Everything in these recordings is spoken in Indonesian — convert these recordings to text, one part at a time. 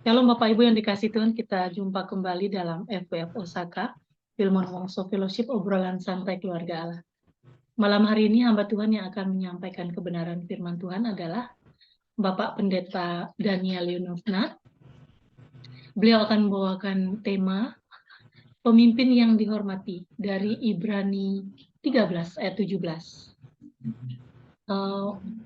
Shalom Bapak Ibu yang dikasih Tuhan, kita jumpa kembali dalam FWF Osaka, Filmon Wongso Fellowship, obrolan santai keluarga Allah. Malam hari ini hamba Tuhan yang akan menyampaikan kebenaran firman Tuhan adalah Bapak Pendeta Daniel Yunusna. Beliau akan membawakan tema pemimpin yang dihormati dari Ibrani 13 ayat 17.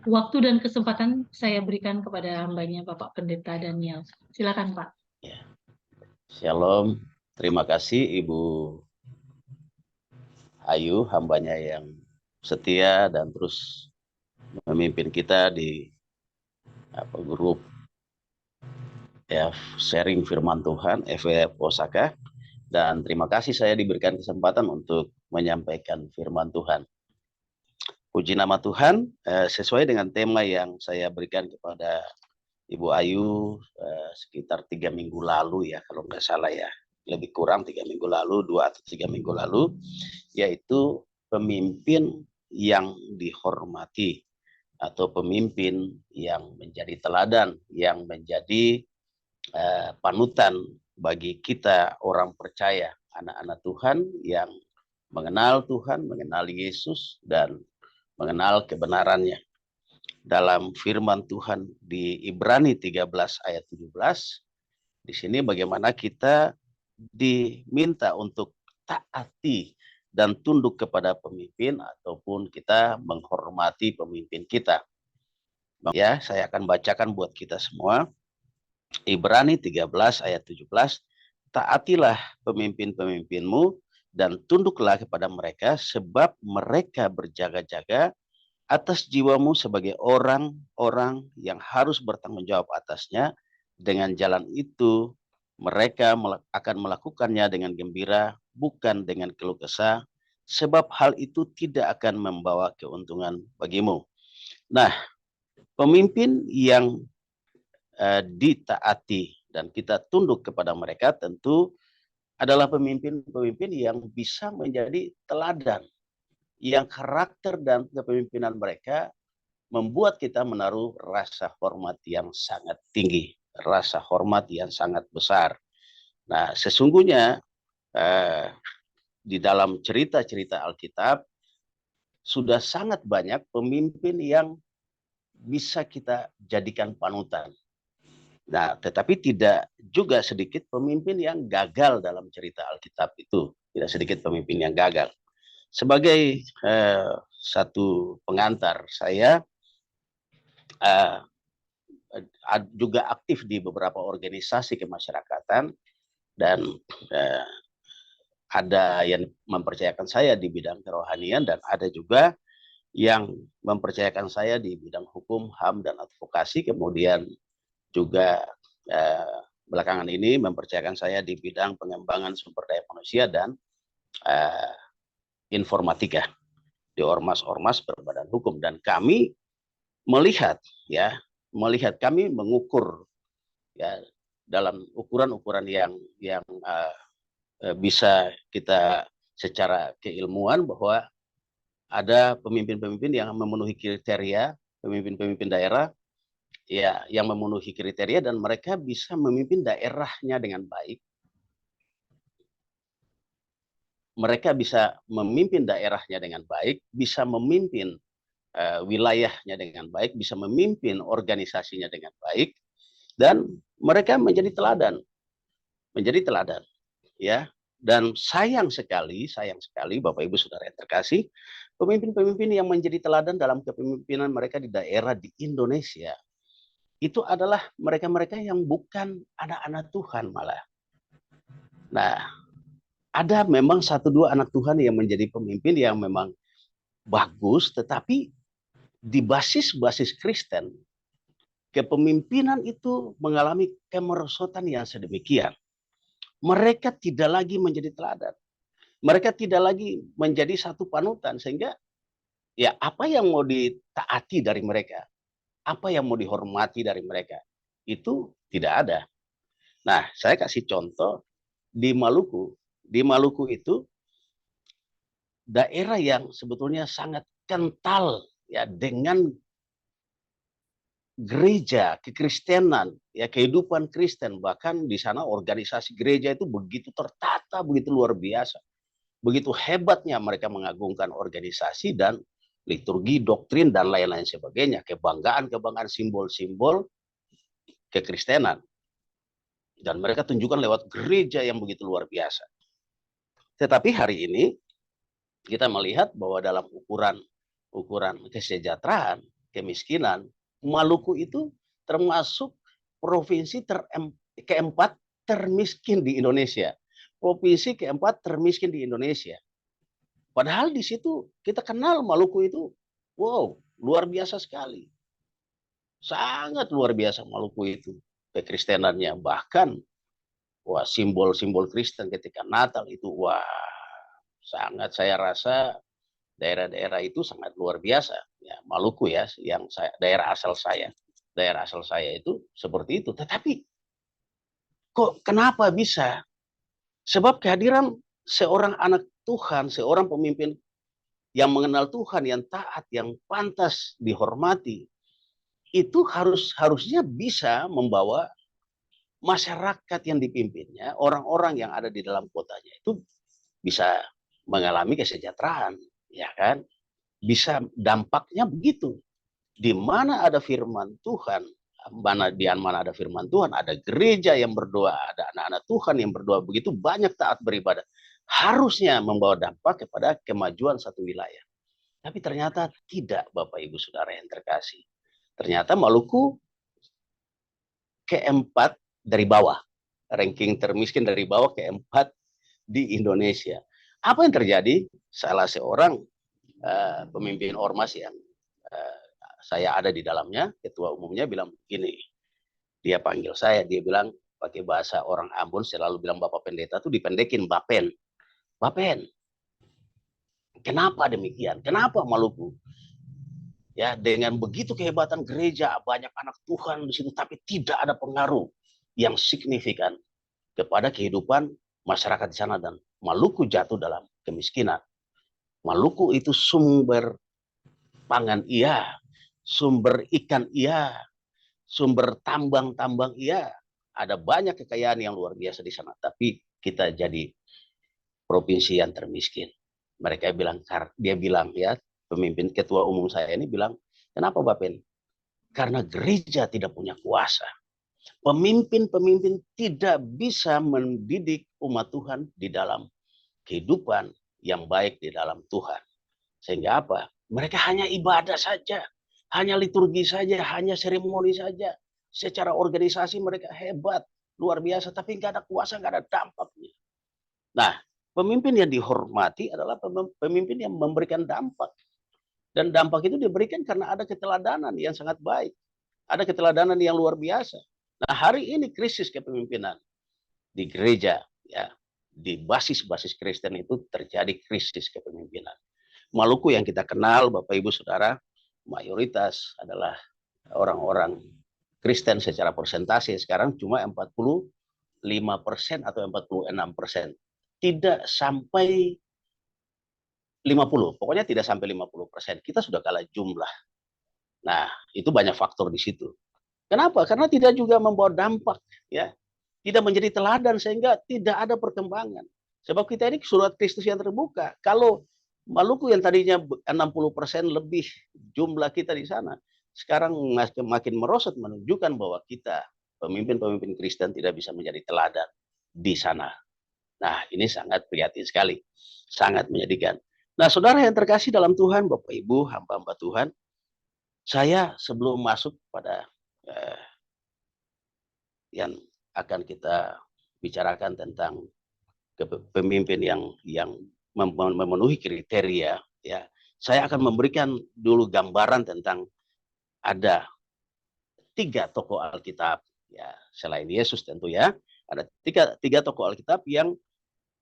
Waktu dan kesempatan saya berikan kepada hambanya Bapak Pendeta Daniel. Silakan Pak. Ya. Shalom, terima kasih Ibu Ayu, hambanya yang setia dan terus memimpin kita di grup ya, sharing firman Tuhan FWF Osaka. Dan terima kasih saya diberikan kesempatan untuk menyampaikan firman Tuhan. Puji nama Tuhan, sesuai dengan tema yang saya berikan kepada Ibu Ayu sekitar 3 minggu lalu ya, kalau nggak salah ya, lebih kurang 3 minggu lalu, 2 atau 3 minggu lalu, yaitu pemimpin yang dihormati atau pemimpin yang menjadi teladan, yang menjadi panutan bagi kita orang percaya, anak-anak Tuhan yang mengenal Tuhan, mengenal Yesus, dan mengenal kebenarannya. Dalam firman Tuhan di Ibrani 13 ayat 17, di sini bagaimana kita diminta untuk taati dan tunduk kepada pemimpin ataupun kita menghormati pemimpin kita. Ya, saya akan bacakan buat kita semua. Ibrani 13 ayat 17, taatilah pemimpin-pemimpinmu dan tunduklah kepada mereka sebab mereka berjaga-jaga atas jiwamu sebagai orang-orang yang harus bertanggung jawab atasnya. Dengan jalan itu mereka akan melakukannya dengan gembira, bukan dengan keluh kesah, sebab hal itu tidak akan membawa keuntungan bagimu. Nah, pemimpin yang ditaati dan kita tunduk kepada mereka tentu adalah pemimpin-pemimpin yang bisa menjadi teladan, yang karakter dan kepemimpinan mereka membuat kita menaruh rasa hormat yang sangat tinggi, rasa hormat yang sangat besar. Nah, sesungguhnya di dalam cerita-cerita Alkitab sudah sangat banyak pemimpin yang bisa kita jadikan panutan. Nah, tetapi tidak juga sedikit pemimpin yang gagal dalam cerita Alkitab itu. Tidak sedikit pemimpin yang gagal. Sebagai satu pengantar, saya juga aktif di beberapa organisasi kemasyarakatan dan ada yang mempercayakan saya di bidang kerohanian dan ada juga yang mempercayakan saya di bidang hukum, HAM, dan advokasi. Kemudian juga belakangan ini mempercayakan saya di bidang pengembangan sumber daya manusia dan informatika di ormas-ormas berbadan hukum. Dan kami melihat kami mengukur ya dalam ukuran-ukuran yang bisa kita secara keilmuan bahwa ada pemimpin-pemimpin yang memenuhi kriteria, pemimpin-pemimpin daerah ya yang memenuhi kriteria dan mereka bisa memimpin daerahnya dengan baik. Mereka bisa memimpin daerahnya dengan baik, bisa memimpin wilayahnya dengan baik, bisa memimpin organisasinya dengan baik, dan mereka menjadi teladan, ya. Dan sayang sekali Bapak Ibu Saudara yang terkasih, pemimpin-pemimpin yang menjadi teladan dalam kepemimpinan mereka di daerah di Indonesia itu adalah mereka-mereka yang bukan anak-anak Tuhan malah. Nah, ada memang satu dua anak Tuhan yang menjadi pemimpin yang memang bagus, tetapi di basis Kristen, kepemimpinan itu mengalami kemerosotan yang sedemikian. Mereka tidak lagi menjadi teladan. Mereka tidak lagi menjadi satu panutan, sehingga ya apa yang mau ditaati dari mereka, apa yang mau dihormati dari mereka, itu tidak ada. Nah, saya kasih contoh di Maluku. Di Maluku itu daerah yang sebetulnya sangat kental ya dengan gereja, kekristenan, ya kehidupan Kristen, bahkan di sana organisasi gereja itu begitu tertata, begitu luar biasa. Begitu hebatnya mereka mengagungkan organisasi dan liturgi, doktrin, dan lain-lain sebagainya. Kebanggaan-kebanggaan, simbol-simbol kekristenan. Dan mereka tunjukkan lewat gereja yang begitu luar biasa. Tetapi hari ini kita melihat bahwa dalam ukuran kesejahteraan, kemiskinan, Maluku itu termasuk provinsi keempat termiskin di Indonesia. Provinsi keempat termiskin di Indonesia. Padahal di situ kita kenal Maluku itu, wow, luar biasa sekali. Sangat luar biasa Maluku itu. Kekristenannya, bahkan wah, simbol-simbol Kristen ketika Natal itu, wah, sangat saya rasa daerah-daerah itu sangat luar biasa. Ya, Maluku ya, yang daerah asal saya itu seperti itu. Tetapi kok kenapa bisa? Sebab kehadiran seorang anak Tuhan, seorang pemimpin yang mengenal Tuhan, yang taat, yang pantas dihormati, itu harusnya bisa membawa masyarakat yang dipimpinnya, orang-orang yang ada di dalam kotanya itu bisa mengalami kesejahteraan, ya kan? Bisa dampaknya begitu. Di mana ada firman Tuhan, di mana ada firman Tuhan, ada gereja yang berdoa, ada anak-anak Tuhan yang berdoa, begitu banyak taat beribadah. Harusnya membawa dampak kepada kemajuan satu wilayah. Tapi ternyata tidak, Bapak Ibu Saudara yang terkasih. Ternyata Maluku keempat dari bawah. Ranking termiskin dari bawah keempat di Indonesia. Apa yang terjadi? Salah seorang pemimpin ormas yang saya ada di dalamnya, ketua umumnya bilang begini. Dia panggil saya, dia bilang pakai bahasa orang Ambon, selalu bilang Bapak Pendeta tuh dipendekin Bapen. Bapen. Kenapa demikian? Kenapa Maluku? Ya, dengan begitu kehebatan gereja, banyak anak Tuhan di situ, tapi tidak ada pengaruh yang signifikan kepada kehidupan masyarakat di sana, dan Maluku jatuh dalam kemiskinan. Maluku itu sumber pangan iya, sumber ikan iya, sumber tambang iya. Ada banyak kekayaan yang luar biasa di sana, tapi kita jadi provinsi yang termiskin. Dia bilang ya, pemimpin ketua umum saya ini bilang, kenapa Bapen? Karena gereja tidak punya kuasa. Pemimpin-pemimpin tidak bisa mendidik umat Tuhan di dalam kehidupan yang baik di dalam Tuhan. Sehingga apa? Mereka hanya ibadah saja, hanya liturgi saja, hanya seremoni saja. Secara organisasi mereka hebat, luar biasa, tapi nggak ada kuasa, nggak ada dampaknya. Nah, pemimpin yang dihormati adalah pemimpin yang memberikan dampak. Dan dampak itu diberikan karena ada keteladanan yang sangat baik. Ada keteladanan yang luar biasa. Nah, hari ini krisis kepemimpinan di gereja, ya, di basis-basis Kristen itu terjadi krisis kepemimpinan. Maluku yang kita kenal, Bapak Ibu Saudara, mayoritas adalah orang-orang Kristen secara persentase sekarang cuma 45% atau 46%. Tidak sampai 50, pokoknya tidak sampai 50%. Kita sudah kalah jumlah. Nah, itu banyak faktor di situ. Kenapa? Karena tidak juga membawa dampak, ya. Tidak menjadi teladan sehingga tidak ada perkembangan. Sebab kita ini surat Kristus yang terbuka. Kalau Maluku yang tadinya 60% lebih jumlah kita di sana, sekarang makin merosot, menunjukkan bahwa kita pemimpin-pemimpin Kristen tidak bisa menjadi teladan di sana. Nah, ini sangat prihatin sekali, sangat menyedihkan. Nah, saudara yang terkasih dalam Tuhan, Bapak Ibu, hamba-hamba Tuhan, saya sebelum masuk pada yang akan kita bicarakan tentang pemimpin yang memenuhi kriteria, ya, saya akan memberikan dulu gambaran tentang ada 3 tokoh Alkitab, ya, selain Yesus tentu ya, ada tiga tokoh Alkitab yang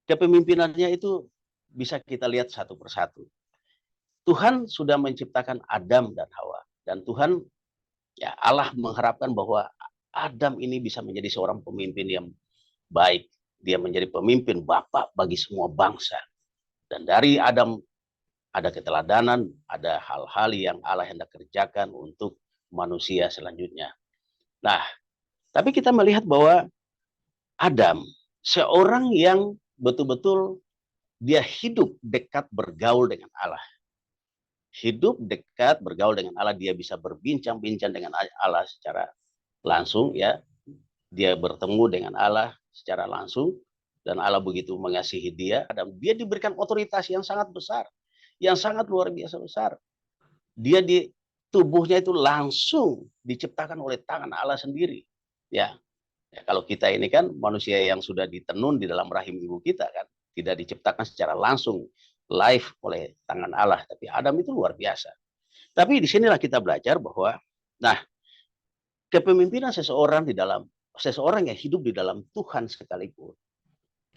kepemimpinannya itu bisa kita lihat satu persatu. Tuhan sudah menciptakan Adam dan Hawa, dan Tuhan, ya, Allah mengharapkan bahwa Adam ini bisa menjadi seorang pemimpin yang baik. Dia menjadi pemimpin bapak bagi semua bangsa. Dan dari Adam ada keteladanan, ada hal-hal yang Allah hendak kerjakan untuk manusia selanjutnya. Nah, tapi kita melihat bahwa Adam, seorang yang betul-betul dia hidup dekat bergaul dengan Allah. Hidup dekat bergaul dengan Allah, dia bisa berbincang-bincang dengan Allah secara langsung, ya. Dia bertemu dengan Allah secara langsung, dan Allah begitu mengasihi dia, dan dia diberikan otoritas yang sangat besar, yang sangat luar biasa besar. Dia di tubuhnya itu langsung diciptakan oleh tangan Allah sendiri, ya. Ya, kalau kita ini kan manusia yang sudah ditenun di dalam rahim ibu kita kan, tidak diciptakan secara langsung live oleh tangan Allah, tapi Adam itu luar biasa. Tapi disinilah kita belajar bahwa, nah, kepemimpinan seseorang yang hidup di dalam Tuhan sekalipun,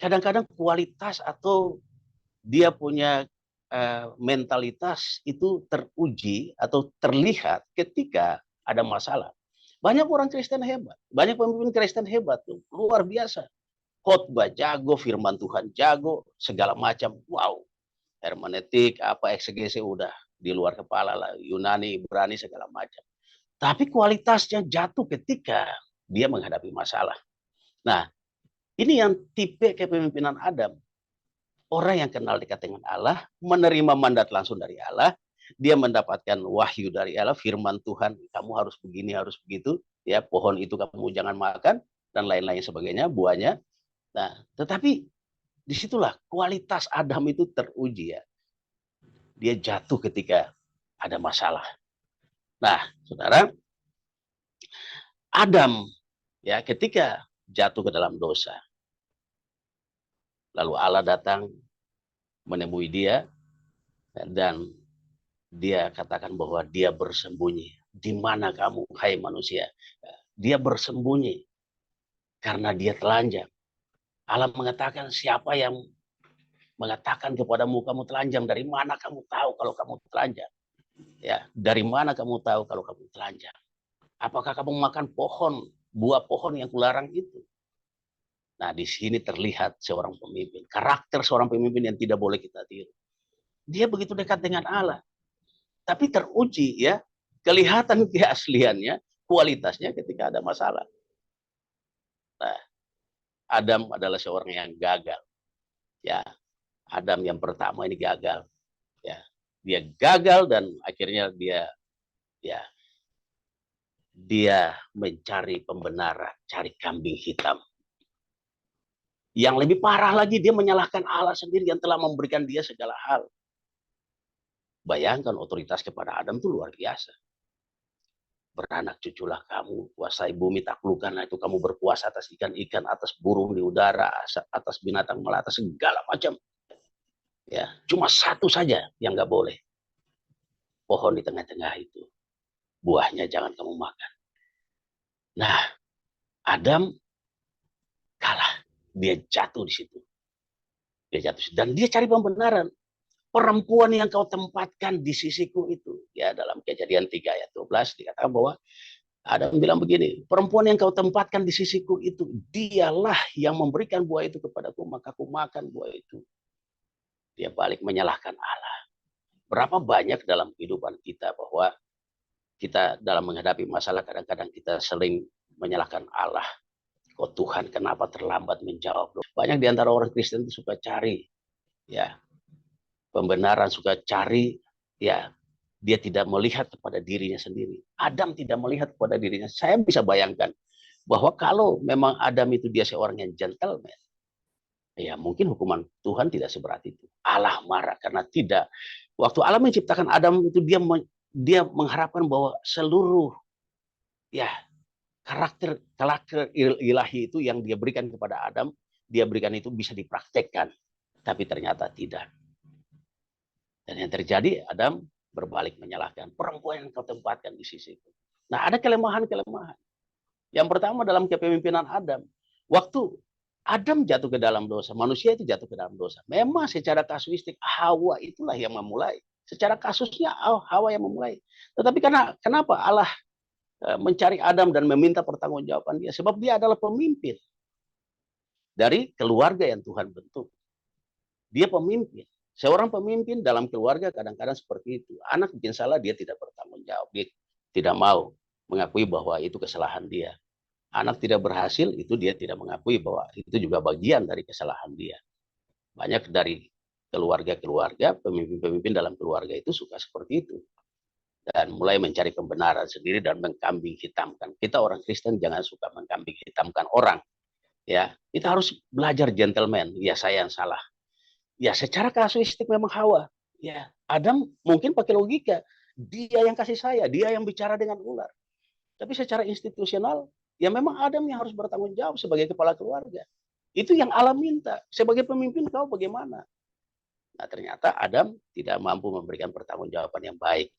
kadang-kadang kualitas atau dia punya mentalitas itu teruji atau terlihat ketika ada masalah. Banyak orang Kristen hebat, banyak pemimpin Kristen hebat, luar biasa. Khotbah jago, firman Tuhan jago, segala macam, wow. Hermeneutik, eksegese udah di luar kepala lah, Yunani, Ibrani, segala macam. Tapi kualitasnya jatuh ketika dia menghadapi masalah. Nah, ini yang tipe kepemimpinan Adam. Orang yang kenal dekat dengan Allah, menerima mandat langsung dari Allah, dia mendapatkan wahyu dari Allah, firman Tuhan, kamu harus begini, harus begitu, ya, pohon itu kamu jangan makan, dan lain-lain sebagainya, buahnya. Nah, tetapi disitulah kualitas Adam itu teruji, ya. Dia jatuh ketika ada masalah. Nah, saudara, Adam, ya, ketika jatuh ke dalam dosa, lalu Allah datang menemui dia, dan dia katakan bahwa dia bersembunyi. Di mana kamu, hai manusia? Dia bersembunyi karena dia telanjang. Allah mengatakan, siapa yang mengatakan kepadamu kamu telanjang? Dari mana kamu tahu kalau kamu telanjang? Ya, dari mana kamu tahu kalau kamu telanjang? Apakah kamu makan buah pohon yang kularang itu? Nah, di sini terlihat seorang pemimpin, karakter seorang pemimpin yang tidak boleh kita tiru. Dia begitu dekat dengan Allah. Tapi teruji, ya, kelihatan keasliannya, kualitasnya ketika ada masalah. Nah, Adam adalah seorang yang gagal, ya. Adam yang pertama ini gagal, ya. Dia gagal dan akhirnya dia mencari pembenaran, cari kambing hitam. Yang lebih parah lagi, dia menyalahkan Allah sendiri yang telah memberikan dia segala hal. Bayangkan otoritas kepada Adam itu luar biasa. Beranak cuculah kamu, kuasai bumi, taklukkanlah itu, kamu berkuasa atas ikan-ikan, atas burung di udara, atas binatang melata, segala macam. Ya, cuma satu saja yang nggak boleh. Pohon di tengah-tengah itu, buahnya jangan kamu makan. Nah, Adam kalah, dia jatuh di situ. Dan dia cari pembenaran. Perempuan yang kau tempatkan di sisiku itu, ya, dalam Kejadian 3 ayat 12 dikatakan bahwa Adam bilang begini, perempuan yang kau tempatkan di sisiku itu, dialah yang memberikan buah itu kepadaku, maka aku makan buah itu. Dia balik menyalahkan Allah. Berapa banyak dalam kehidupan kita bahwa kita dalam menghadapi masalah kadang-kadang kita sering menyalahkan Allah. Kok Tuhan kenapa terlambat menjawab? Banyak di antara orang Kristen itu suka cari, ya, pembenaran, suka cari, ya, dia tidak melihat kepada dirinya sendiri. Adam tidak melihat kepada dirinya. Saya bisa bayangkan bahwa kalau memang Adam itu dia seorang yang gentleman, ya mungkin hukuman Tuhan tidak seberat itu. Allah marah karena tidak. Waktu Allah menciptakan Adam itu dia mengharapkan bahwa seluruh, ya, karakter ilahi itu yang dia berikan kepada Adam, dia berikan itu bisa dipraktekkan. Tapi ternyata tidak. Dan yang terjadi, Adam berbalik menyalahkan perempuan yang kau tempatkan di sisiku. Nah, ada kelemahan-kelemahan. Yang pertama dalam kepemimpinan Adam. Waktu Adam jatuh ke dalam dosa, manusia itu jatuh ke dalam dosa. Memang secara kasuistik, Hawa itulah yang memulai. Secara kasusnya, Hawa yang memulai. Tetapi kenapa Allah mencari Adam dan meminta pertanggungjawaban dia? Sebab dia adalah pemimpin dari keluarga yang Tuhan bentuk. Dia pemimpin. Seorang pemimpin dalam keluarga kadang-kadang seperti itu. Anak bikin salah, dia tidak bertanggung jawab. Dia tidak mau. mengakui bahwa itu kesalahan dia. Anak tidak berhasil, itu dia tidak mengakui bahwa itu juga bagian dari kesalahan dia. Banyak dari keluarga-keluarga, pemimpin-pemimpin dalam keluarga itu suka seperti itu. Dan mulai mencari pembenaran sendiri dan mengkambing hitamkan. Kita orang Kristen jangan suka mengkambing hitamkan orang. Ya, kita harus belajar gentleman. Ya, saya yang salah. Ya, secara kasuistik memang Hawa. Ya, Adam mungkin pakai logika. Dia yang kasih saya, dia yang bicara dengan ular. Tapi secara institusional, ya memang Adam yang harus bertanggung jawab sebagai kepala keluarga. Itu yang Allah minta. Sebagai pemimpin kau bagaimana? Nah, ternyata Adam tidak mampu memberikan pertanggungjawaban yang baik.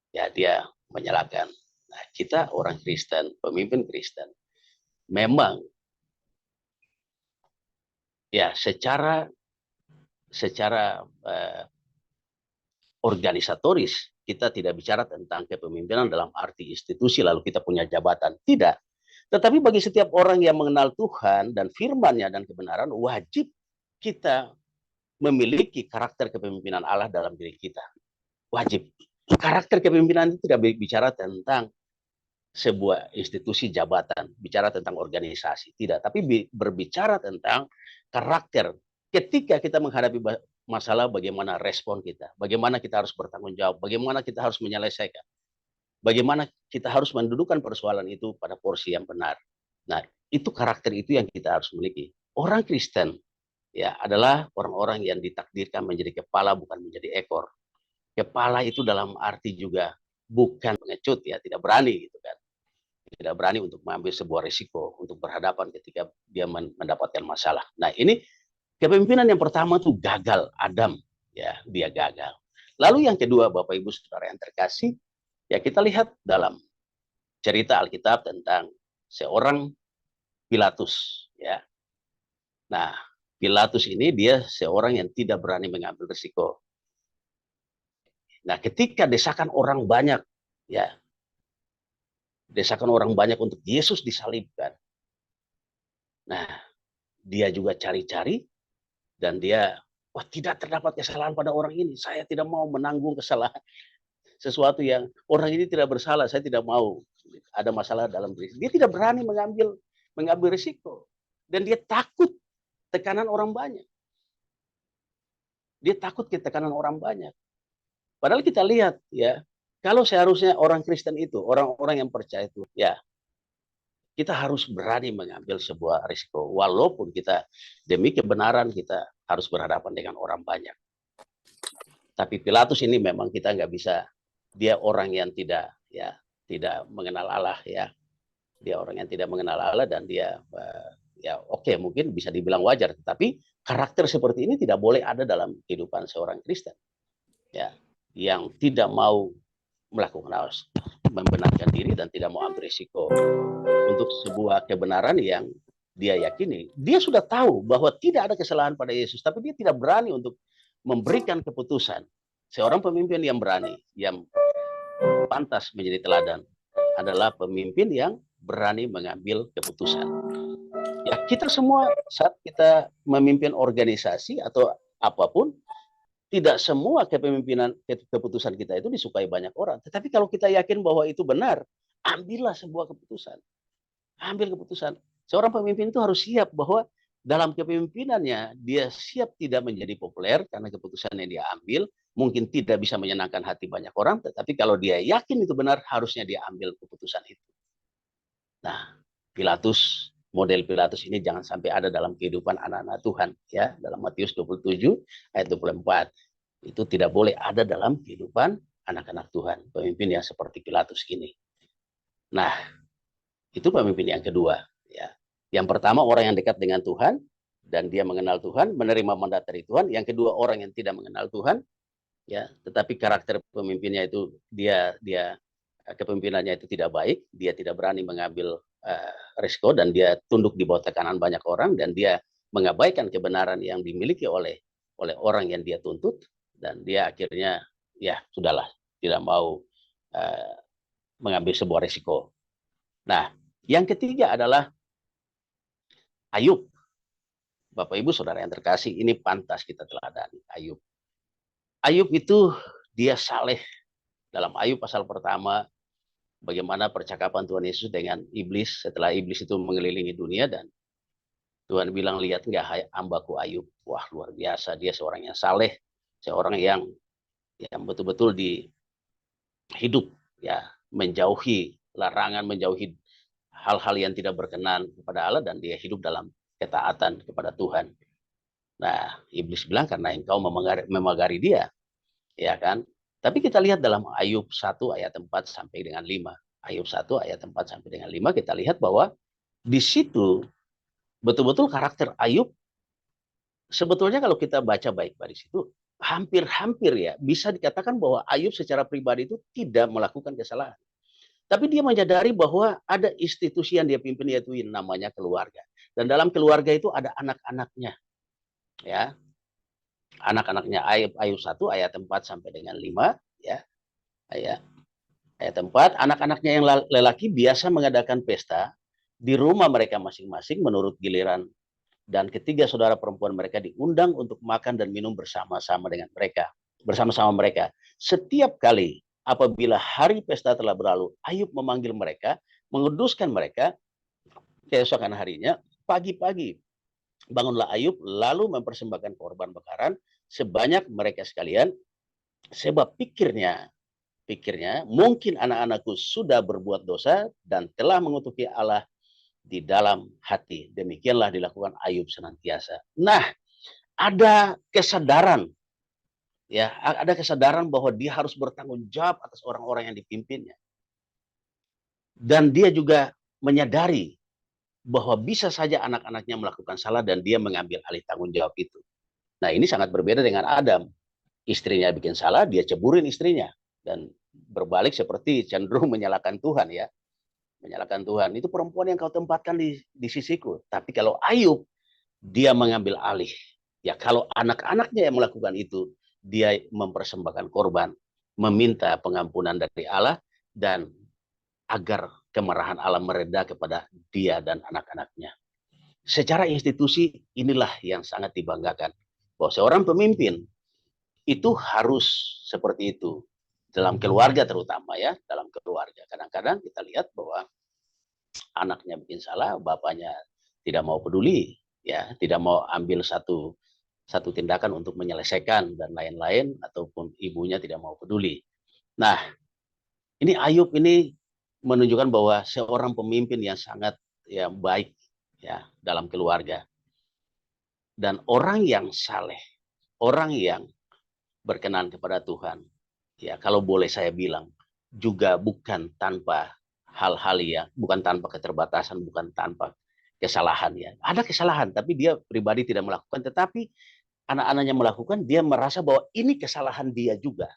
Ya, dia menyalahkan. Nah, kita orang Kristen, pemimpin Kristen, memang ya secara organisatoris kita tidak bicara tentang kepemimpinan dalam arti institusi lalu kita punya jabatan. Tidak. Tetapi bagi setiap orang yang mengenal Tuhan dan firman-Nya dan kebenaran, wajib kita memiliki karakter kepemimpinan Allah dalam diri kita. Wajib. Karakter kepemimpinan itu tidak bicara tentang sebuah institusi jabatan, bicara tentang organisasi. Tidak, tapi berbicara tentang karakter. Ketika kita menghadapi masalah, bagaimana respon kita, bagaimana kita harus bertanggung jawab, bagaimana kita harus menyelesaikan, bagaimana kita harus mendudukan persoalan itu pada porsi yang benar. Nah, itu karakter itu yang kita harus miliki. Orang Kristen ya adalah orang-orang yang ditakdirkan menjadi kepala bukan menjadi ekor. Kepala itu dalam arti juga bukan pengecut ya, tidak berani gitu kan. Tidak berani untuk mengambil sebuah risiko untuk berhadapan ketika dia mendapatkan masalah. Nah, ini kepemimpinan yang pertama tuh gagal, Adam, ya dia gagal. Lalu yang kedua, Bapak Ibu Saudara yang terkasih, ya kita lihat dalam cerita Alkitab tentang seorang Pilatus, ya. Nah, Pilatus ini dia seorang yang tidak berani mengambil risiko. Nah, ketika desakan orang banyak, ya, desakan orang banyak untuk Yesus disalibkan. Nah, dia juga cari-cari dan dia, wah tidak terdapat kesalahan pada orang ini. Saya tidak mau menanggung kesalahan sesuatu yang orang ini tidak bersalah. Saya tidak mau ada masalah dalam diri. Dia tidak berani mengambil risiko dan dia takut tekanan orang banyak. Dia takut ketekanan orang banyak. Padahal kita lihat ya, kalau seharusnya orang Kristen itu, orang-orang yang percaya itu, ya kita harus berani mengambil sebuah risiko. Walaupun kita demi kebenaran kita harus berhadapan dengan orang banyak. Tapi Pilatus ini memang kita nggak bisa. Dia orang yang tidak mengenal Allah ya. Dia orang yang tidak mengenal Allah dan dia ya oke, mungkin bisa dibilang wajar. Tapi karakter seperti ini tidak boleh ada dalam kehidupan seorang Kristen. Ya, yang tidak mau melakukan membenarkan diri dan tidak mau ambil risiko untuk sebuah kebenaran yang dia yakini. Dia sudah tahu bahwa tidak ada kesalahan pada Yesus, tapi dia tidak berani untuk memberikan keputusan. Seorang pemimpin yang berani, yang pantas menjadi teladan, adalah pemimpin yang berani mengambil keputusan. Ya, kita semua saat kita memimpin organisasi atau apapun, tidak semua keputusan kita itu disukai banyak orang. Tetapi kalau kita yakin bahwa itu benar, ambillah sebuah keputusan. Ambil keputusan. Seorang pemimpin itu harus siap bahwa dalam kepemimpinannya dia siap tidak menjadi populer karena keputusan yang dia ambil mungkin tidak bisa menyenangkan hati banyak orang, tetapi kalau dia yakin itu benar harusnya dia ambil keputusan itu. Nah, model Pilatus ini jangan sampai ada dalam kehidupan anak-anak Tuhan ya, dalam Matius 27 ayat 24. Itu tidak boleh ada dalam kehidupan anak-anak Tuhan, pemimpin yang seperti Pilatus ini. Nah, itu pemimpin yang kedua ya. Yang pertama orang yang dekat dengan Tuhan dan dia mengenal Tuhan, menerima mandat dari Tuhan. Yang kedua orang yang tidak mengenal Tuhan ya, tetapi karakter pemimpinnya itu dia kepemimpinannya itu tidak baik, dia tidak berani mengambil risiko dan dia tunduk di bawah tekanan banyak orang dan dia mengabaikan kebenaran yang dimiliki oleh orang yang dia tuntut dan dia akhirnya ya sudahlah tidak mau mengambil sebuah risiko. Nah, yang ketiga adalah Ayub. Bapak Ibu Saudara yang terkasih, ini pantas kita teladani Ayub. Ayub itu dia saleh. Dalam Ayub pasal pertama bagaimana percakapan Tuhan Yesus dengan iblis setelah iblis itu mengelilingi dunia, dan Tuhan bilang, lihat nggak hambaku Ayub, wah luar biasa, dia seorang yang saleh, seorang yang betul-betul di hidup ya, menjauhi larangan, menjauhi hal-hal yang tidak berkenan kepada Allah, dan dia hidup dalam ketaatan kepada Tuhan. Nah, iblis bilang, karena engkau memagari dia, ya kan? Tapi kita lihat dalam Ayub 1 ayat 4 sampai dengan 5. Ayub 1 ayat 4 sampai dengan 5, kita lihat bahwa di situ betul-betul karakter Ayub, sebetulnya kalau kita baca baik-baik di situ, hampir-hampir ya bisa dikatakan bahwa Ayub secara pribadi itu tidak melakukan kesalahan. Tapi dia menyadari bahwa ada institusi yang dia pimpin, yaitu yang namanya keluarga. Dan dalam keluarga itu ada anak-anaknya. Ya, anak-anaknya Ayub 1 ayat 4 sampai dengan 5, ya. Ayat 4, anak-anaknya yang lelaki biasa mengadakan pesta di rumah mereka masing-masing menurut giliran, dan ketiga saudara perempuan mereka diundang untuk makan dan minum bersama-sama dengan mereka, bersama-sama mereka. Setiap kali apabila hari pesta telah berlalu, Ayub memanggil mereka, menguduskan mereka. Keesokan harinya, pagi-pagi bangunlah Ayub lalu mempersembahkan korban bakaran sebanyak mereka sekalian, sebab pikirnya mungkin anak-anakku sudah berbuat dosa dan telah mengutuki Allah di dalam hati. Demikianlah dilakukan Ayub senantiasa. Nah, ada kesadaran, ya, ada kesadaran bahwa dia harus bertanggung jawab atas orang-orang yang dipimpinnya. Dan dia juga menyadari bahwa bisa saja anak-anaknya melakukan salah dan dia mengambil alih tanggung jawab itu. Nah, ini sangat berbeda dengan Adam. Istrinya bikin salah, dia ceburin istrinya. Dan berbalik seperti cenderung menyalahkan Tuhan, ya. Menyalahkan Tuhan. Itu perempuan yang kau tempatkan di sisiku. Tapi kalau Ayub, dia mengambil alih. Ya, kalau anak-anaknya yang melakukan itu, dia mempersembahkan korban, meminta pengampunan dari Allah, dan agar kemarahan Allah mereda kepada dia dan anak-anaknya. Secara institusi, inilah yang sangat dibanggakan. Bahwa seorang pemimpin itu harus seperti itu. Dalam keluarga terutama, ya. Dalam keluarga. Kadang-kadang kita lihat bahwa anaknya bikin salah, bapaknya tidak mau peduli, ya, tidak mau ambil satu tindakan untuk menyelesaikan dan lain-lain, ataupun ibunya tidak mau peduli. Nah, ini Ayub ini menunjukkan bahwa seorang pemimpin yang sangat baik, ya, dalam keluarga. Dan orang yang saleh, orang yang berkenan kepada Tuhan, ya, kalau boleh saya bilang, juga bukan tanpa hal-hal yang, bukan tanpa keterbatasan, bukan tanpa kesalahan, ya. Ada kesalahan, tapi dia pribadi tidak melakukan, tetapi anak-anaknya melakukan, dia merasa bahwa ini kesalahan dia juga.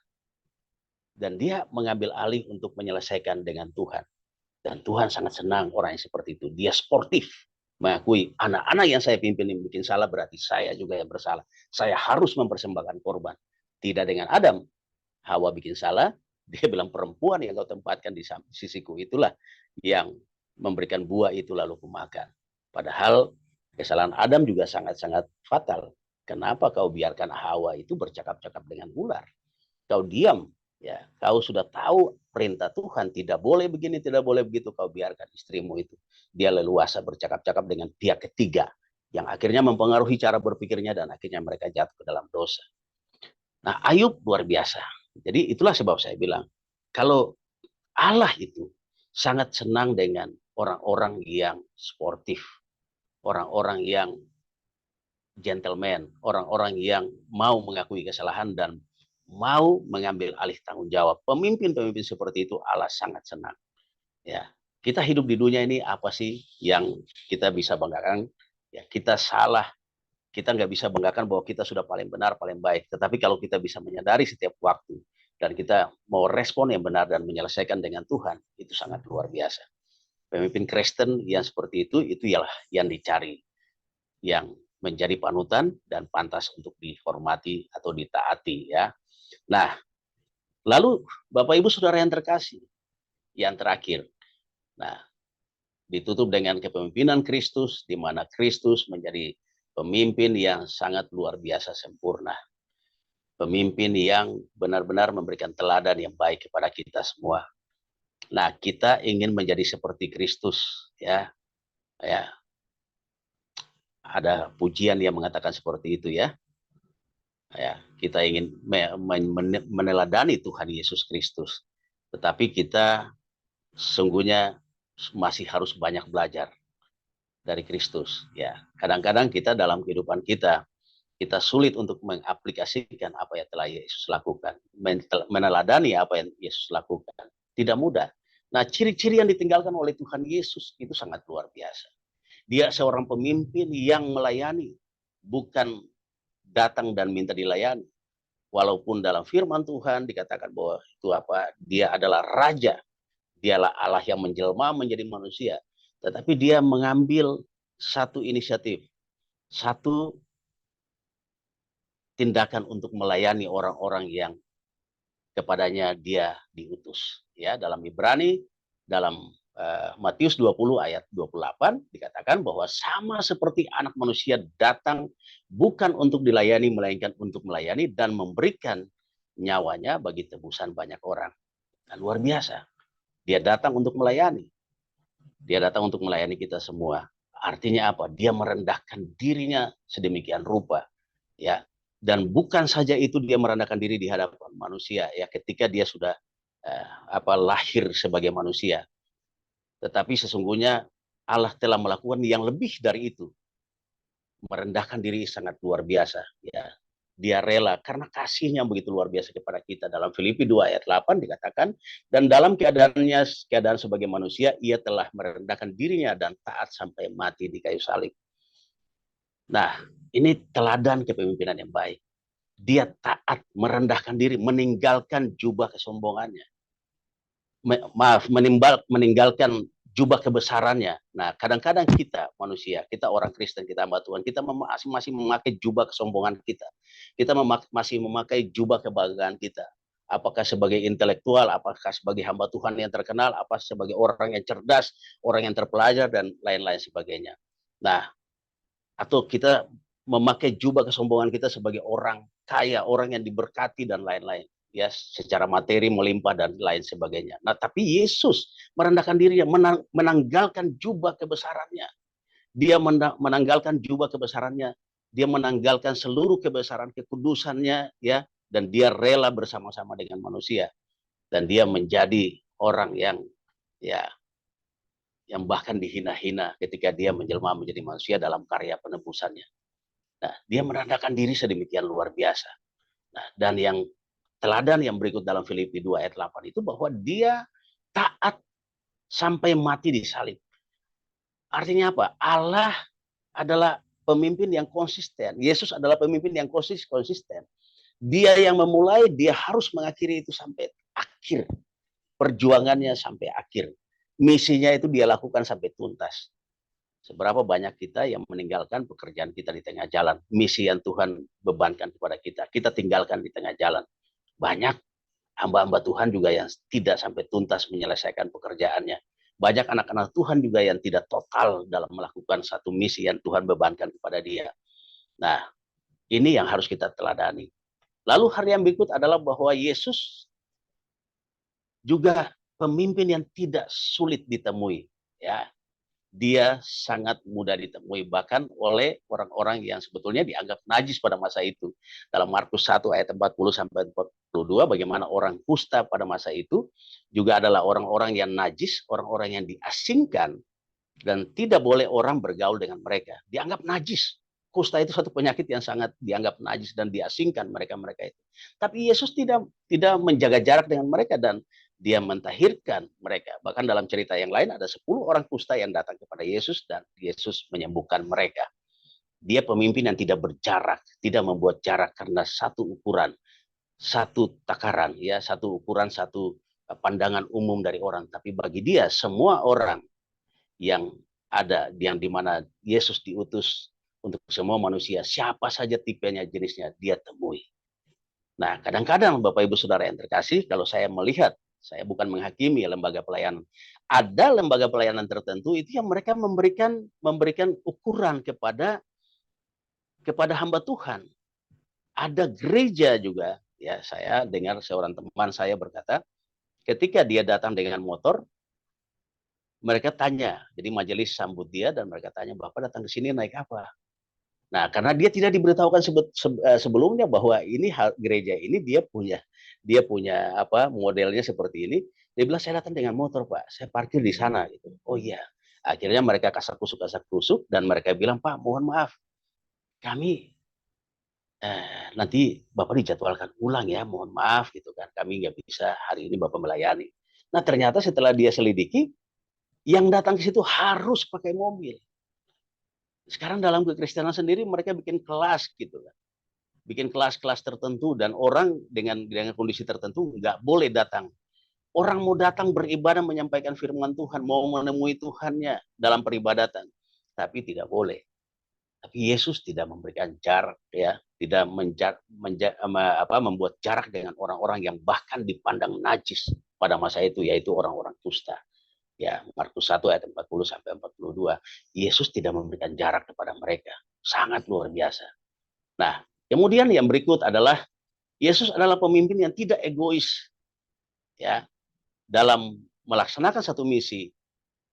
Dan dia mengambil alih untuk menyelesaikan dengan Tuhan. Dan Tuhan sangat senang orang yang seperti itu. Dia sportif, mengakui anak-anak yang saya pimpin yang bikin salah, berarti saya juga yang bersalah. Saya harus mempersembahkan korban. Tidak dengan Adam. Hawa bikin salah, dia bilang perempuan yang kau tempatkan di sisiku itulah yang memberikan buah itu lalu kumakan. Padahal kesalahan Adam juga sangat-sangat fatal. Kenapa kau biarkan Hawa itu bercakap-cakap dengan ular? Kau diam, ya. Kau sudah tahu perintah Tuhan, tidak boleh begini, tidak boleh begitu. Kau biarkan istrimu itu, dia leluasa bercakap-cakap dengan pihak ketiga, yang akhirnya mempengaruhi cara berpikirnya, dan akhirnya mereka jatuh ke dalam dosa. Nah, Ayub luar biasa. Jadi itulah sebab saya bilang, kalau Allah itu sangat senang dengan orang-orang yang sportif, orang-orang yang gentleman, orang-orang yang mau mengakui kesalahan dan mau mengambil alih tanggung jawab. Pemimpin-pemimpin seperti itu Allah sangat senang. Ya, kita hidup di dunia ini, apa sih yang kita bisa banggakan? Ya, kita salah, kita nggak bisa banggakan bahwa kita sudah paling benar, paling baik. Tetapi kalau kita bisa menyadari setiap waktu dan kita mau respon yang benar dan menyelesaikan dengan Tuhan, itu sangat luar biasa. Pemimpin Kristen yang seperti itu ialah yang dicari, yang menjadi panutan dan pantas untuk dihormati atau ditaati, ya. Nah, lalu Bapak Ibu Saudara yang terkasih, yang terakhir, nah, ditutup dengan kepemimpinan Kristus, di mana Kristus menjadi pemimpin yang sangat luar biasa sempurna. Pemimpin yang benar-benar memberikan teladan yang baik kepada kita semua. Nah, kita ingin menjadi seperti Kristus, ya. Ya, ada pujian yang mengatakan seperti itu, ya. Ya, kita ingin meneladani Tuhan Yesus Kristus. Tetapi kita sesungguhnya masih harus banyak belajar dari Kristus, ya. Kadang-kadang kita dalam kehidupan kita sulit untuk mengaplikasikan apa yang telah Yesus lakukan, meneladani apa yang Yesus lakukan. Tidak mudah. Nah, ciri-ciri yang ditinggalkan oleh Tuhan Yesus itu sangat luar biasa. Dia seorang pemimpin yang melayani, bukan datang dan minta dilayani. Walaupun dalam firman Tuhan dikatakan bahwa itu apa? Dia adalah raja. Dialah Allah yang menjelma menjadi manusia. Tetapi dia mengambil satu inisiatif, satu tindakan untuk melayani orang-orang yang kepadanya dia diutus. Ya, dalam Ibrani, dalam Matius 20 ayat 28 dikatakan bahwa sama seperti anak manusia datang bukan untuk dilayani melainkan untuk melayani dan memberikan nyawanya bagi tebusan banyak orang. Nah, luar biasa. Dia datang untuk melayani. Dia datang untuk melayani kita semua. Artinya apa? Dia merendahkan dirinya sedemikian rupa, ya. Dan bukan saja itu dia merendahkan diri di hadapan manusia, ya, ketika dia sudah lahir sebagai manusia. Tetapi sesungguhnya Allah telah melakukan yang lebih dari itu. Merendahkan diri sangat luar biasa, ya. Dia rela karena kasihnya begitu luar biasa kepada kita. Dalam Filipi 2 ayat 8 dikatakan, dan dalam keadaan sebagai manusia, ia telah merendahkan dirinya dan taat sampai mati di kayu salib. Nah, ini teladan kepemimpinan yang baik. Dia taat, merendahkan diri, meninggalkan jubah kesombongannya. Meninggalkan jubah kebesarannya. Nah, kadang-kadang kita manusia, kita orang Kristen, kita hamba Tuhan, kita masih memakai jubah kesombongan kita. Kita masih memakai jubah kebanggaan kita. Apakah sebagai intelektual, apakah sebagai hamba Tuhan yang terkenal, apa sebagai orang yang cerdas, orang yang terpelajar, dan lain-lain sebagainya. Nah, atau kita memakai jubah kesombongan kita sebagai orang kaya, orang yang diberkati, dan lain-lain. Ya, secara materi melimpah dan lain sebagainya. Nah, tapi Yesus merendahkan dirinya, menanggalkan jubah kebesarannya. Dia menanggalkan jubah kebesarannya, dia menanggalkan seluruh kebesaran kekudusannya, ya, dan dia rela bersama-sama dengan manusia, dan dia menjadi orang yang, ya, yang bahkan dihina-hina ketika dia menjelma menjadi manusia dalam karya penebusannya. Nah, dia merendahkan diri sedemikian luar biasa. Nah, dan yang teladan yang berikut dalam Filipi 2 ayat 8 itu bahwa dia taat sampai mati di salib. Artinya apa? Allah adalah pemimpin yang konsisten. Yesus adalah pemimpin yang konsisten. Dia yang memulai, dia harus mengakhiri itu sampai akhir. Perjuangannya sampai akhir. Misinya itu dia lakukan sampai tuntas. Seberapa banyak kita yang meninggalkan pekerjaan kita di tengah jalan. Misi yang Tuhan bebankan kepada kita, kita tinggalkan di tengah jalan. Banyak hamba-hamba Tuhan juga yang tidak sampai tuntas menyelesaikan pekerjaannya. Banyak anak-anak Tuhan juga yang tidak total dalam melakukan satu misi yang Tuhan bebankan kepada dia. Nah, ini yang harus kita teladani. Lalu hal yang berikut adalah bahwa Yesus juga pemimpin yang tidak sulit ditemui. Ya, dia sangat mudah ditemui bahkan oleh orang-orang yang sebetulnya dianggap najis pada masa itu. Dalam Markus 1 ayat 40 sampai 42 bagaimana orang kusta pada masa itu juga adalah orang-orang yang najis, orang-orang yang diasingkan dan tidak boleh orang bergaul dengan mereka. Dianggap najis. Kusta itu satu penyakit yang sangat dianggap najis dan diasingkan mereka-mereka itu. Tapi Yesus tidak menjaga jarak dengan mereka dan dia mentahirkan mereka. Bahkan dalam cerita yang lain ada 10 orang kusta yang datang kepada Yesus dan Yesus menyembuhkan mereka. Dia pemimpin yang tidak berjarak, tidak membuat jarak karena satu ukuran, satu takaran, ya, satu ukuran, satu pandangan umum dari orang. Tapi bagi dia semua orang yang ada, yang dimana Yesus diutus untuk semua manusia, siapa saja tipenya, jenisnya, dia temui. Nah, kadang-kadang Bapak Ibu Saudara yang terkasih, kalau saya melihat, saya bukan menghakimi lembaga pelayanan. Ada lembaga pelayanan tertentu itu yang mereka memberikan ukuran kepada hamba Tuhan. Ada gereja juga, ya, saya dengar seorang teman saya berkata, Ketika dia datang dengan motor, mereka tanya. Jadi majelis sambut dia dan mereka tanya, Bapak datang ke sini naik apa? Nah, karena dia tidak diberitahukan sebelumnya bahwa ini gereja ini dia punya apa modelnya seperti ini. Dia bilang saya datang dengan motor Pak, saya parkir di sana gitu. Oh iya. Akhirnya mereka kasak kusuk dan mereka bilang Pak mohon maaf kami nanti Bapak dijadwalkan ulang ya, mohon maaf gitu kan, kami nggak bisa hari ini Bapak melayani. Nah ternyata setelah dia selidiki, yang datang ke situ harus pakai mobil. Sekarang dalam kekristenan sendiri mereka bikin kelas gitu kan, bikin kelas-kelas tertentu dan orang dengan kondisi tertentu nggak boleh datang. Orang mau datang beribadah menyampaikan firman Tuhan, mau menemui Tuhannya dalam peribadatan, tapi tidak boleh. Tapi Yesus tidak memberikan jarak ya, tidak membuat jarak dengan orang-orang yang bahkan dipandang najis pada masa itu, yaitu orang-orang kusta. Ya, Markus 1 ayat 40 sampai 42. Yesus tidak memberikan jarak kepada mereka. Sangat luar biasa. Nah, kemudian yang berikut adalah Yesus adalah pemimpin yang tidak egois. Ya, dalam melaksanakan satu misi,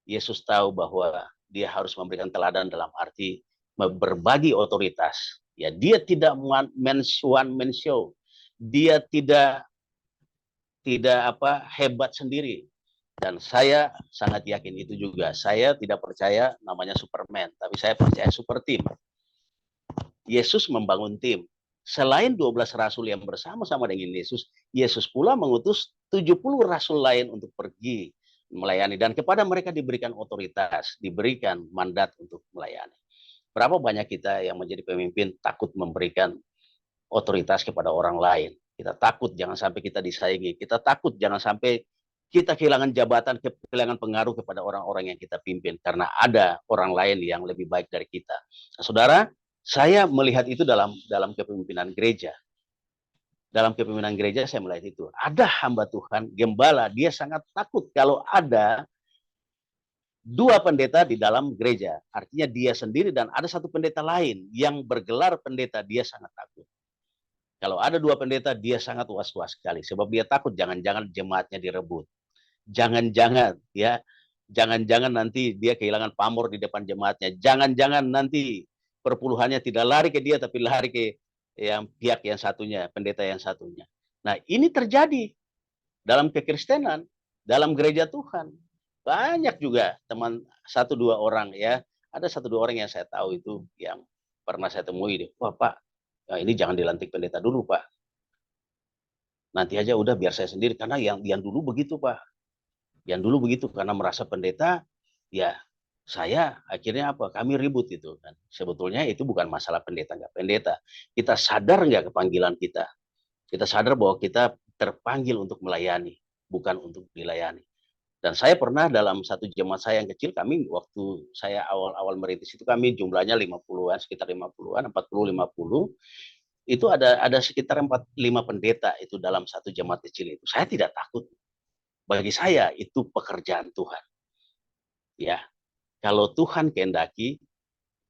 Yesus tahu bahwa dia harus memberikan teladan dalam arti berbagi otoritas. Ya, dia tidak one man show. Dia tidak hebat sendiri. Dan saya sangat yakin itu juga. Saya tidak percaya namanya Superman, tapi saya percaya super team. Yesus membangun tim. Selain 12 rasul yang bersama-sama dengan Yesus, Yesus pula mengutus 70 rasul lain untuk pergi melayani. Dan kepada mereka diberikan otoritas, diberikan mandat untuk melayani. Berapa banyak kita yang menjadi pemimpin takut memberikan otoritas kepada orang lain. Kita takut jangan sampai kita disaingi. Kita takut jangan sampai kita kehilangan jabatan, kehilangan pengaruh kepada orang-orang yang kita pimpin. Karena ada orang lain yang lebih baik dari kita. Nah, saudara, saya melihat itu dalam kepemimpinan gereja. Dalam kepemimpinan gereja saya melihat itu. Ada hamba Tuhan, gembala, dia sangat takut kalau ada dua pendeta di dalam gereja. Artinya dia sendiri dan ada satu pendeta lain yang bergelar pendeta, dia sangat takut. Kalau ada dua pendeta, dia sangat was-was sekali. Sebab dia takut jangan-jangan jemaatnya direbut. Jangan-jangan ya, jangan-jangan nanti dia kehilangan pamor di depan jemaatnya. Jangan-jangan nanti perpuluhannya tidak lari ke dia, tapi lari ke yang pihak yang satunya, pendeta yang satunya. Nah ini terjadi dalam kekristenan, dalam gereja Tuhan. Banyak juga teman satu dua orang ya. Ada satu dua orang yang saya tahu itu yang pernah saya temui. Wah Pak, nah, ini jangan dilantik pendeta dulu Pak. Nanti aja udah biar saya sendiri. Karena yang dulu begitu Pak. Yang dulu begitu karena merasa pendeta, ya saya akhirnya apa? Kami ribut itu. Dan sebetulnya itu bukan masalah pendeta nggak pendeta. Kita sadar nggak kepanggilan kita? Kita sadar bahwa kita terpanggil untuk melayani, bukan untuk dilayani. Dan saya pernah dalam satu jemaat saya yang kecil, kami waktu saya awal-awal merintis itu kami jumlahnya 50-an, sekitar 50-an, 40, 50. Itu ada sekitar 5 pendeta itu dalam satu jemaat kecil itu. Saya tidak takut. Bagi saya itu pekerjaan Tuhan. Ya, kalau Tuhan kehendaki,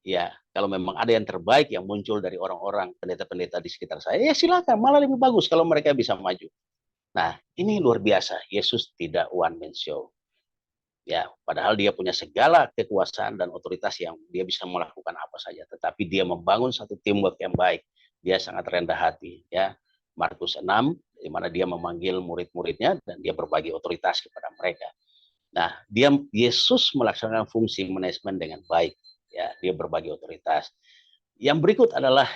ya kalau memang ada yang terbaik yang muncul dari orang-orang pendeta-pendeta di sekitar saya, ya silakan. Malah lebih bagus kalau mereka bisa maju. Nah, ini luar biasa. Yesus tidak one man show. Ya, padahal dia punya segala kekuasaan dan otoritas yang dia bisa melakukan apa saja. Tetapi dia membangun satu teamwork yang baik. Dia sangat rendah hati. Ya, Markus 6, di mana dia memanggil murid-muridnya dan dia berbagi otoritas kepada mereka. Nah, Yesus melaksanakan fungsi manajemen dengan baik. Ya, dia berbagi otoritas. Yang berikut adalah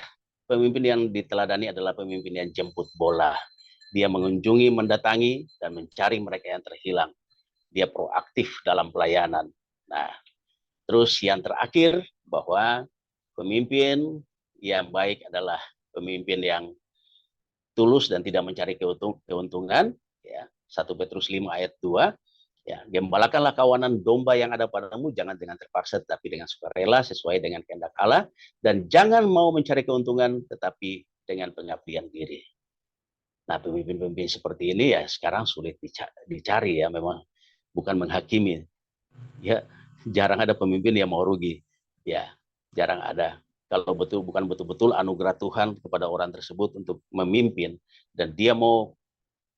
pemimpin yang diteladani adalah pemimpin yang jemput bola. Dia mengunjungi, mendatangi, dan mencari mereka yang terhilang. Dia proaktif dalam pelayanan. Nah, terus yang terakhir bahwa pemimpin yang baik adalah pemimpin yang tulus dan tidak mencari keuntungan. Ya, 1 Petrus 5 ayat 2. Ya, gembalakanlah kawanan domba yang ada padamu, jangan dengan terpaksa, tetapi dengan sukarela, sesuai dengan kehendak Allah, dan jangan mau mencari keuntungan, tetapi dengan pengabdian diri. Nah, pemimpin-pemimpin seperti ini ya sekarang sulit dicari ya, memang bukan menghakimi. Ya, jarang ada pemimpin yang mau rugi. Ya, jarang ada. Kalau bukan betul-betul anugerah Tuhan kepada orang tersebut untuk memimpin dan dia mau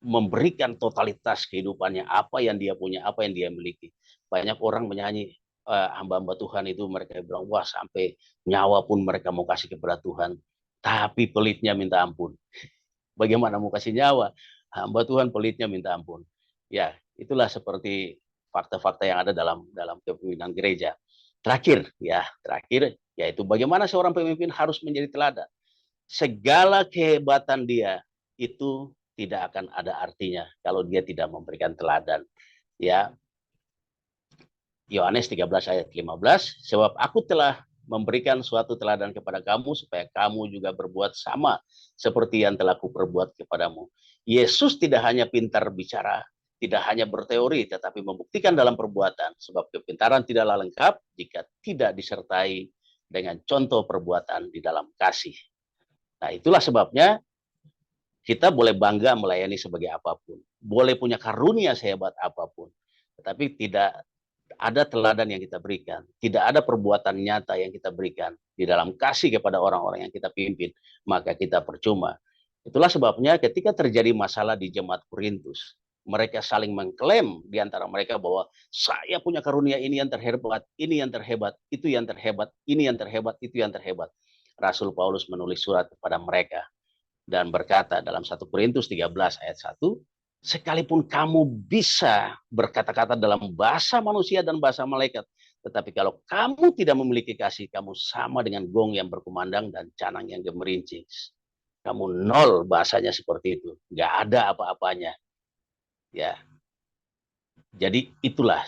memberikan totalitas kehidupannya, apa yang dia punya, apa yang dia miliki. Banyak orang menyanyi, hamba-hamba Tuhan itu mereka bilang, wah sampai nyawa pun mereka mau kasih kepada Tuhan, tapi pelitnya minta ampun. Bagaimana mau kasih nyawa? Hamba Tuhan pelitnya minta ampun. Ya, itulah seperti fakta-fakta yang ada dalam kepemimpinan gereja. Terakhir yaitu bagaimana seorang pemimpin harus menjadi teladan. Segala kehebatan dia itu tidak akan ada artinya kalau dia tidak memberikan teladan. Ya, Yohanes 13 ayat 15, sebab aku telah memberikan suatu teladan kepada kamu supaya kamu juga berbuat sama seperti yang telah kuperbuat kepadamu. Yesus tidak hanya pintar bicara, tidak hanya berteori, tetapi membuktikan dalam perbuatan, sebab kepintaran tidaklah lengkap jika tidak disertai dengan contoh perbuatan di dalam kasih. Nah, itulah sebabnya kita boleh bangga melayani sebagai apapun, boleh punya karunia sehebat apapun, tetapi tidak ada teladan yang kita berikan, tidak ada perbuatan nyata yang kita berikan di dalam kasih kepada orang-orang yang kita pimpin, maka kita percuma. Itulah sebabnya ketika terjadi masalah di jemaat Korintus, mereka saling mengklaim di antara mereka bahwa saya punya karunia ini yang terhebat, ini yang terhebat, itu yang terhebat, ini yang terhebat, itu yang terhebat. Rasul Paulus menulis surat kepada mereka dan berkata dalam 1 Korintus 13 ayat 1, sekalipun kamu bisa berkata-kata dalam bahasa manusia dan bahasa malaikat, tetapi kalau kamu tidak memiliki kasih, kamu sama dengan gong yang berkumandang dan canang yang gemerincing. Kamu nol, bahasanya seperti itu, nggak ada apa-apanya. Ya, jadi itulah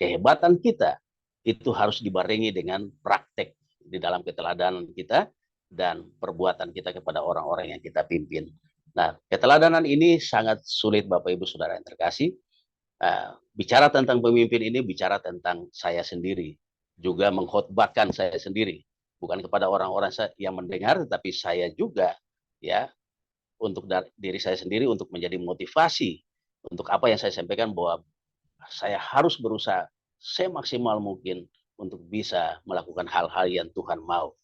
kehebatan kita, itu harus dibarengi dengan praktek di dalam keteladanan kita dan perbuatan kita kepada orang-orang yang kita pimpin. Nah, keteladanan ini sangat sulit Bapak Ibu Saudara yang terkasih. Bicara tentang pemimpin ini bicara tentang saya sendiri, juga mengkhotbahkan saya sendiri, bukan kepada orang-orang yang mendengar, tetapi saya juga ya untuk diri saya sendiri untuk menjadi motivasi untuk apa yang saya sampaikan, bahwa saya harus berusaha semaksimal mungkin untuk bisa melakukan hal-hal yang Tuhan mau.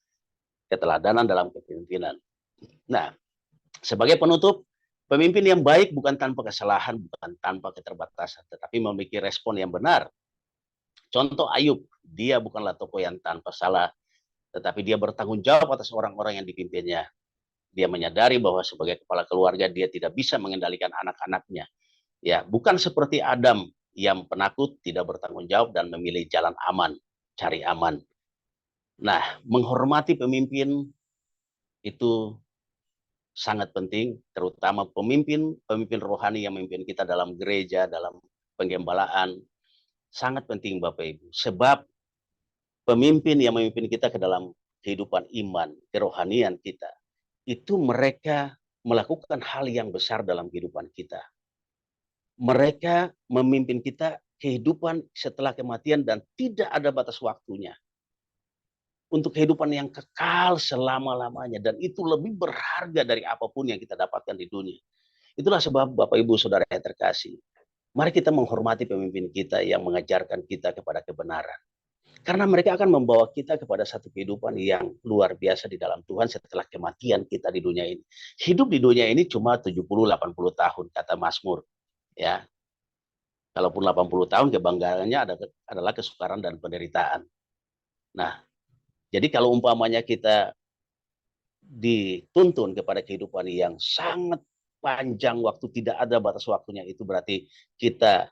Keteladanan dalam kepemimpinan. Nah, sebagai penutup, pemimpin yang baik bukan tanpa kesalahan, bukan tanpa keterbatasan, tetapi memiliki respon yang benar. Contoh Ayub, dia bukanlah tokoh yang tanpa salah, tetapi dia bertanggung jawab atas orang-orang yang dipimpinnya. Dia menyadari bahwa sebagai kepala keluarga dia tidak bisa mengendalikan anak-anaknya. Ya, bukan seperti Adam yang penakut, tidak bertanggung jawab dan memilih jalan aman, cari aman. Nah, menghormati pemimpin itu sangat penting, terutama pemimpin rohani yang memimpin kita dalam gereja, dalam penggembalaan, sangat penting Bapak Ibu. Sebab pemimpin yang memimpin kita ke dalam kehidupan iman, kerohanian kita, itu mereka melakukan hal yang besar dalam kehidupan kita. Mereka memimpin kita kehidupan setelah kematian dan tidak ada batas waktunya. Untuk kehidupan yang kekal selama-lamanya. Dan itu lebih berharga dari apapun yang kita dapatkan di dunia. Itulah sebab Bapak Ibu Saudara yang terkasih, mari kita menghormati pemimpin kita yang mengajarkan kita kepada kebenaran. Karena mereka akan membawa kita kepada satu kehidupan yang luar biasa di dalam Tuhan setelah kematian kita di dunia ini. Hidup di dunia ini cuma 70-80 tahun, kata Mazmur. Ya, kalaupun 80 tahun, kebanggaannya adalah kesukaran dan penderitaan. Nah, jadi kalau umpamanya kita dituntun kepada kehidupan yang sangat panjang waktu, tidak ada batas waktunya, itu berarti kita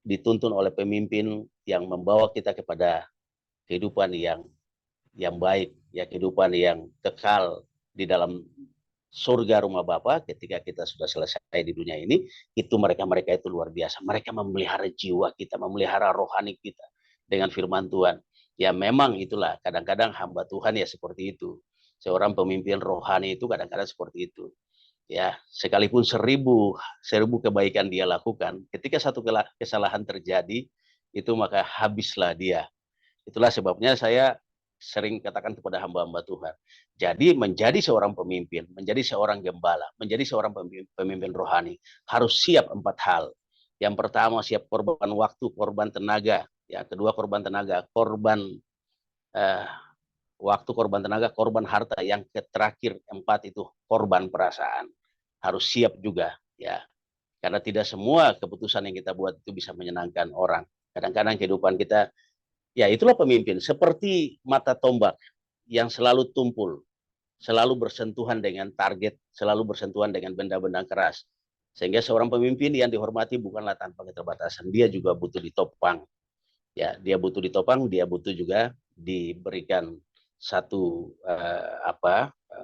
dituntun oleh pemimpin yang membawa kita kepada kehidupan yang baik, ya, kehidupan yang kekal di dalam surga rumah Bapa. Ketika kita sudah selesai di dunia ini, itu mereka itu luar biasa. Mereka memelihara jiwa kita, memelihara rohani kita dengan firman Tuhan. Ya memang itulah kadang-kadang hamba Tuhan ya seperti itu. Seorang pemimpin rohani itu kadang-kadang seperti itu. Ya, sekalipun seribu kebaikan dia lakukan, ketika satu kesalahan terjadi, itu maka habislah dia. Itulah sebabnya saya sering katakan kepada hamba-hamba Tuhan, jadi menjadi seorang pemimpin, menjadi seorang gembala, menjadi seorang pemimpin rohani, harus siap 4 hal. Yang pertama, siap korban waktu, korban tenaga. Yang kedua, korban tenaga, korban waktu, korban tenaga, korban harta. Yang terakhir 4 itu korban perasaan. Harus siap juga, ya. Karena tidak semua keputusan yang kita buat itu bisa menyenangkan orang. Kadang-kadang kehidupan kita, ya itulah pemimpin. Seperti mata tombak yang selalu tumpul, selalu bersentuhan dengan target, selalu bersentuhan dengan benda-benda keras. Sehingga seorang pemimpin yang dihormati bukanlah tanpa keterbatasan. Dia juga butuh ditopang. Ya, dia butuh ditopang, dia butuh juga diberikan satu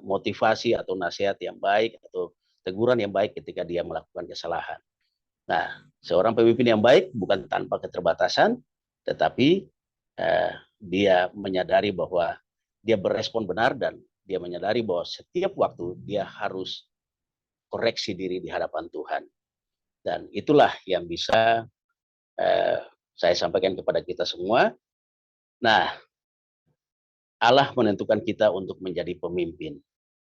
motivasi atau nasihat yang baik atau teguran yang baik ketika dia melakukan kesalahan. Nah, seorang pemimpin yang baik bukan tanpa keterbatasan, tetapi dia menyadari bahwa dia berespon benar dan dia menyadari bahwa setiap waktu dia harus koreksi diri di hadapan Tuhan. Dan itulah yang bisa saya sampaikan kepada kita semua. Nah, Allah menentukan kita untuk menjadi pemimpin,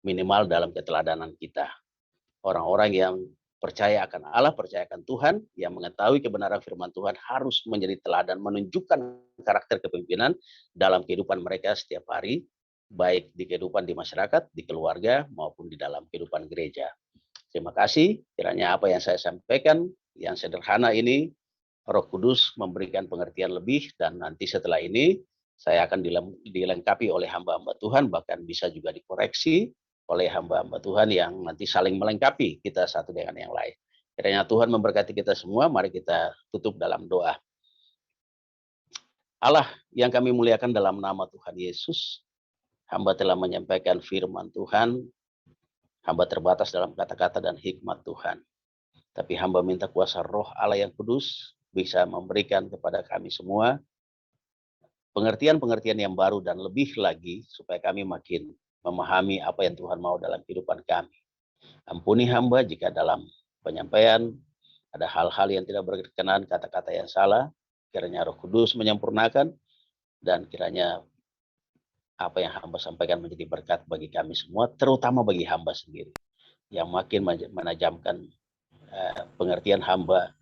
minimal dalam keteladanan kita. Orang-orang yang percaya akan Allah, percaya akan Tuhan, yang mengetahui kebenaran firman Tuhan harus menjadi teladan, menunjukkan karakter kepemimpinan dalam kehidupan mereka setiap hari, baik di kehidupan di masyarakat, di keluarga, maupun di dalam kehidupan gereja. Terima kasih, kiranya apa yang saya sampaikan, yang sederhana ini, Roh Kudus memberikan pengertian lebih, dan nanti setelah ini, saya akan dilengkapi oleh hamba-hamba Tuhan, bahkan bisa juga dikoreksi oleh hamba-hamba Tuhan yang nanti saling melengkapi kita satu dengan yang lain. Kiranya Tuhan memberkati kita semua, mari kita tutup dalam doa. Allah yang kami muliakan dalam nama Tuhan Yesus, hamba telah menyampaikan firman Tuhan, hamba terbatas dalam kata-kata dan hikmat Tuhan. Tapi hamba minta kuasa roh Allah yang kudus bisa memberikan kepada kami semua pengertian-pengertian yang baru dan lebih lagi supaya kami makin memahami apa yang Tuhan mau dalam kehidupan kami. Ampuni hamba jika dalam penyampaian ada hal-hal yang tidak berkenan, kata-kata yang salah. Kiranya Roh Kudus menyempurnakan dan kiranya apa yang hamba sampaikan menjadi berkat bagi kami semua, terutama bagi hamba sendiri yang makin menajamkan pengertian hamba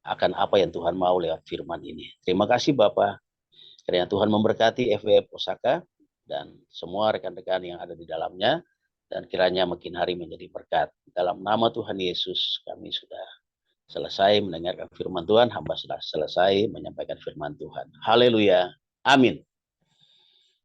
akan apa yang Tuhan mau lewat firman ini. Terima kasih Bapak. Kiranya Tuhan memberkati FWF Osaka dan semua rekan-rekan yang ada di dalamnya, dan kiranya makin hari menjadi berkat. Dalam nama Tuhan Yesus kami sudah selesai mendengarkan firman Tuhan, hamba sudah selesai menyampaikan firman Tuhan. Haleluya. Amin.